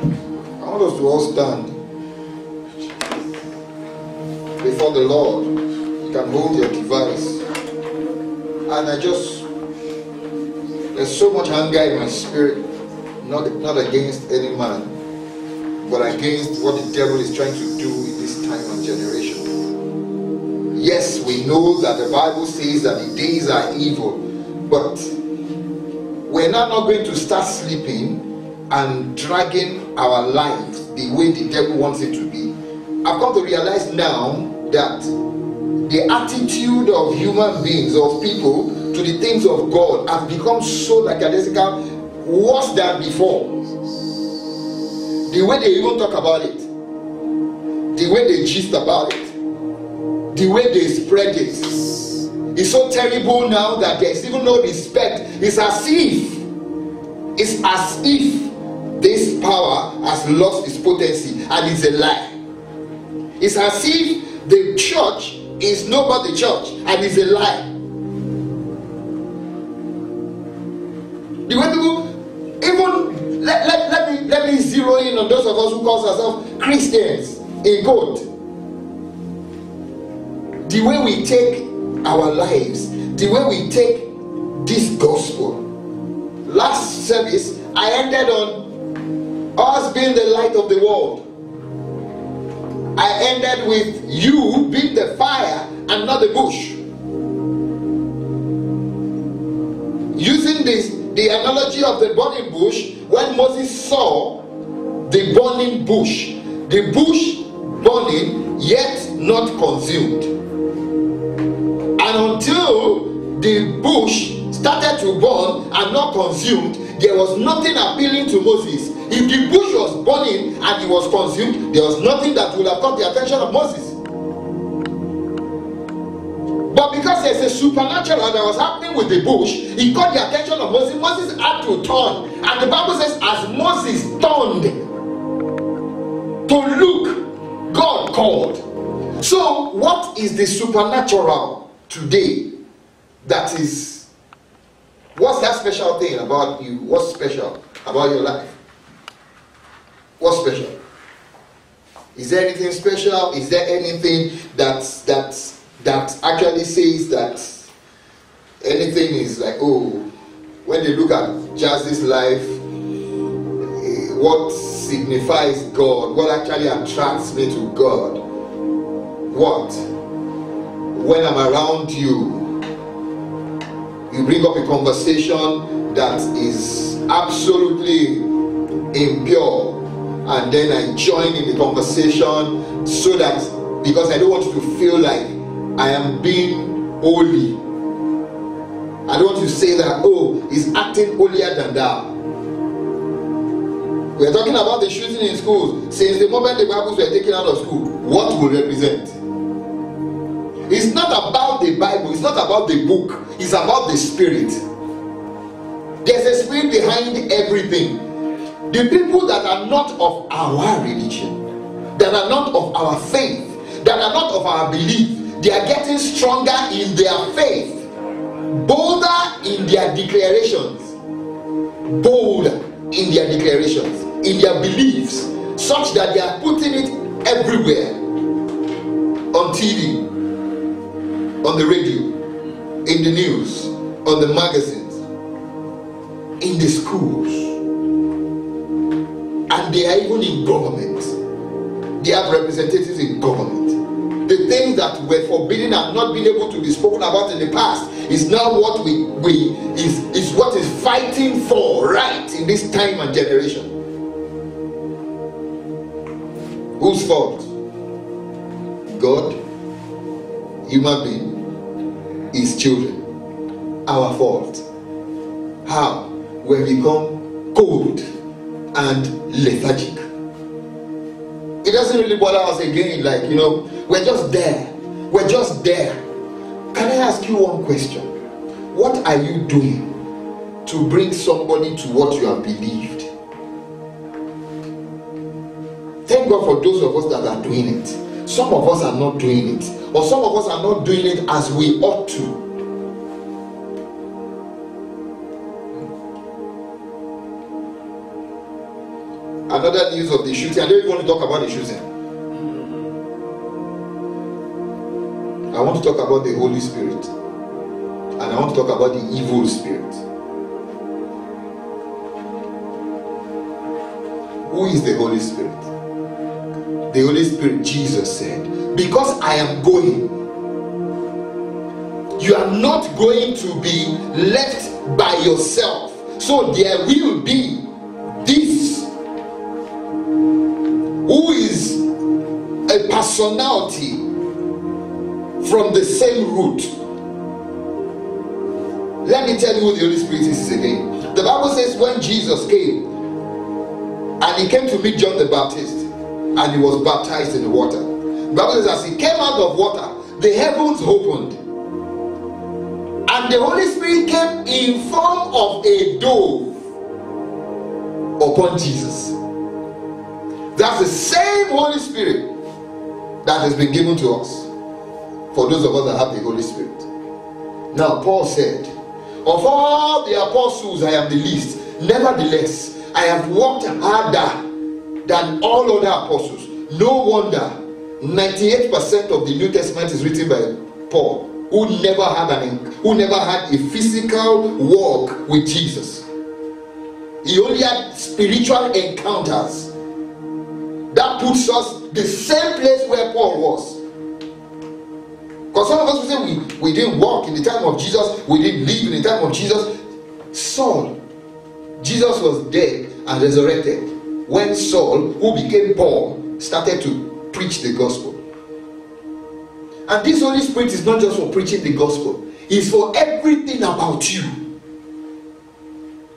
I want us to all stand before the Lord. You can hold your device. And there's so much anger in my spirit, not against any man, but against what the devil is trying to do in this time and generation. Yes, we know that the Bible says that the days are evil, but we're now not going to start sleeping and dragging our lives the way the devil wants it to be. I've come to realize now that the attitude of human beings, of people, to the things of God has become so lackadaisical, worse than before. The way they even talk about it, the way they gist about it, the way they spread it, is so terrible now that there is even no respect. It's as if this power has lost its potency and it's a lie. It's as if the church is not but the church and it's a lie. The way people, even let me zero in on those of us who call ourselves Christians in God. The way we take our lives, the way we take this gospel. Last service, I ended on us being the light of the world. I ended with you being the fire and not the bush. Using the analogy of the burning bush, when Moses saw the burning bush, the bush burning yet not consumed. And until the bush started to burn and not consumed, there was nothing appealing to Moses. If the bush was burning and it was consumed, there was nothing that would have caught the attention of Moses. But because there's a supernatural that was happening with the bush, it caught the attention of Moses. Moses had to turn. And the Bible says, as Moses turned to look, God called. So, what is the supernatural today? That is, what's that special thing about you? What's special about your life? What's special? Is there anything special? Is there anything that actually says that anything is like, oh, when they look at Jazzy's life, what signifies God? What actually attracts me to God? What? When I'm around you, you bring up a conversation that is absolutely impure, and then I join in the conversation so that, because I don't want you to feel like I am being holy. I don't want you to say that, oh, he's acting holier than thou. We're talking about the shooting in schools. Since the moment the Bibles were taken out of school, what will represent? It's not about the Bible, it's not about the book, it's about the spirit. There's a spirit behind everything. The people that are not of our religion, that are not of our faith, that are not of our belief, they are getting stronger in their faith, bolder in their declarations, in their beliefs, such that they are putting it everywhere, on TV, on the radio, in the news, on the magazines, in the schools, and they are even in government. They have representatives in government. The things that were forbidden and not being able to be spoken about in the past is now what is what is fighting for right in this time and generation. Whose fault? God, human being, his children. Our fault. How? We become cold and lethargic. It doesn't really bother us again, like, we're just there. We're just there. Can I ask you one question? What are you doing to bring somebody to what you have believed? Thank God for those of us that are doing it. Some of us are not doing it, or some of us are not doing it as we ought to. another news of the shooting. I don't even want to talk about the shooting. I want to talk about the Holy Spirit. And I want to talk about the evil spirit. Who is the Holy Spirit? The Holy Spirit, Jesus said, because I am going, you are not going to be left by yourself. So there will be this, who is a personality from the same root. Let me tell you who the Holy Spirit is again. The Bible says when Jesus came, and he came to meet John the Baptist, and he was baptized in the water. The Bible says as he came out of water, the heavens opened, and the Holy Spirit came in form of a dove upon Jesus. That's the same Holy Spirit that has been given to us, for those of us that have the Holy Spirit. Now Paul said, of all the apostles I am the least, nevertheless I have worked harder than all other apostles. No wonder 98% of the New Testament is written by Paul, who never had a physical walk with Jesus. He only had spiritual encounters. That puts us the same place where Paul was. Because some of us will say we didn't walk in the time of Jesus, we didn't live in the time of Jesus. Saul, Jesus was dead and resurrected when Saul, who became Paul, started to preach the gospel. And this Holy Spirit is not just for preaching the gospel, it's for everything about you.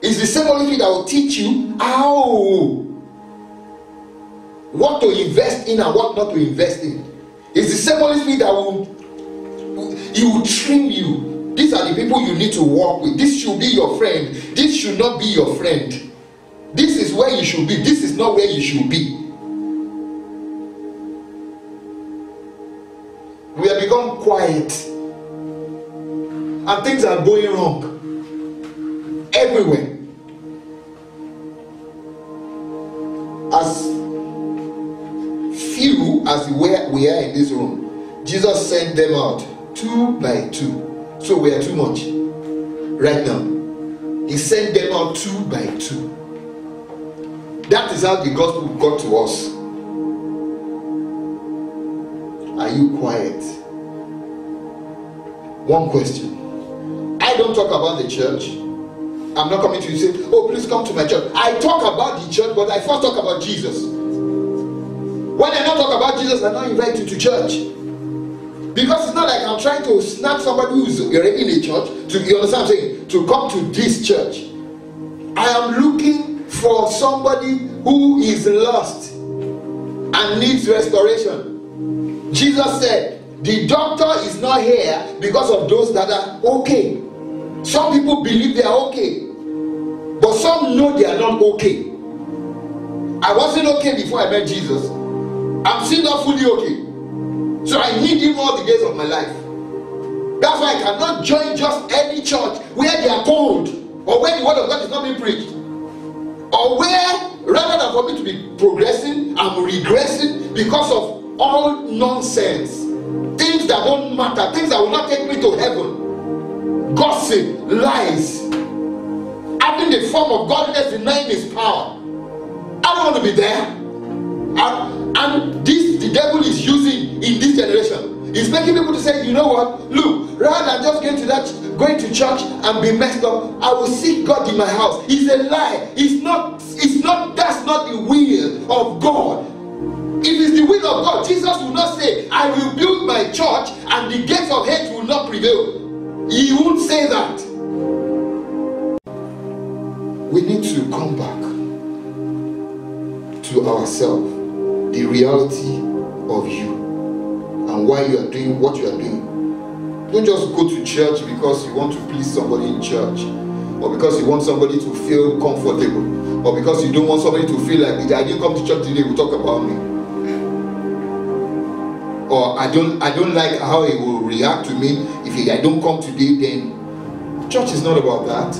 It's the same Holy Spirit that will teach you what to invest in and what not to invest in. It's the same Holy Spirit that will train you. These are the people you need to walk with. This should be your friend. This should not be your friend. This is where you should be. This is not where you should be. We have become quiet, and things are going wrong everywhere. As few as we are in this room, Jesus sent them out 2 by 2. So we are too much right now. He sent them out 2 by 2. That is how the gospel got to us. Are you quiet? One question. I don't talk about the church. I'm not coming to you and say, oh, please come to my church. I talk about the church, but I first talk about Jesus. When I don't talk about Jesus, I don't invite you to church. Because it's not like I'm trying to snap somebody who's already in a church, you understand what I'm saying, to come to this church. I am looking for somebody who is lost and needs restoration. Jesus said, the doctor is not here because of those that are okay. Some people believe they are okay, but some know they are not okay. I wasn't okay before I met Jesus. I'm still not fully okay. So I need him all the days of my life. That's why I cannot join just any church where they are told, or where the word of God is not being preached, or where, rather than for me to be progressing, I'm regressing because of all nonsense, things that don't matter, things that will not take me to heaven, gossip, lies, having the form of godliness, denying his power. I don't want to be there. And this the devil is using in this generation. He's making people to say, you know what, look, rather than just going to church and be messed up, I will seek God in my house. It's a lie. That's not the will of God. If it's the will of God, Jesus will not say, I will build my church and the gates of hate will not prevail. He won't say that. We need to come back to ourselves, the reality of you and why you are doing what you are doing. Don't just go to church because you want to please somebody in church, or because you want somebody to feel comfortable, or because you don't want somebody to feel like, I didn't come to church today, will talk about me, or I don't like how he will react to me if I don't come today. Then church is not about that.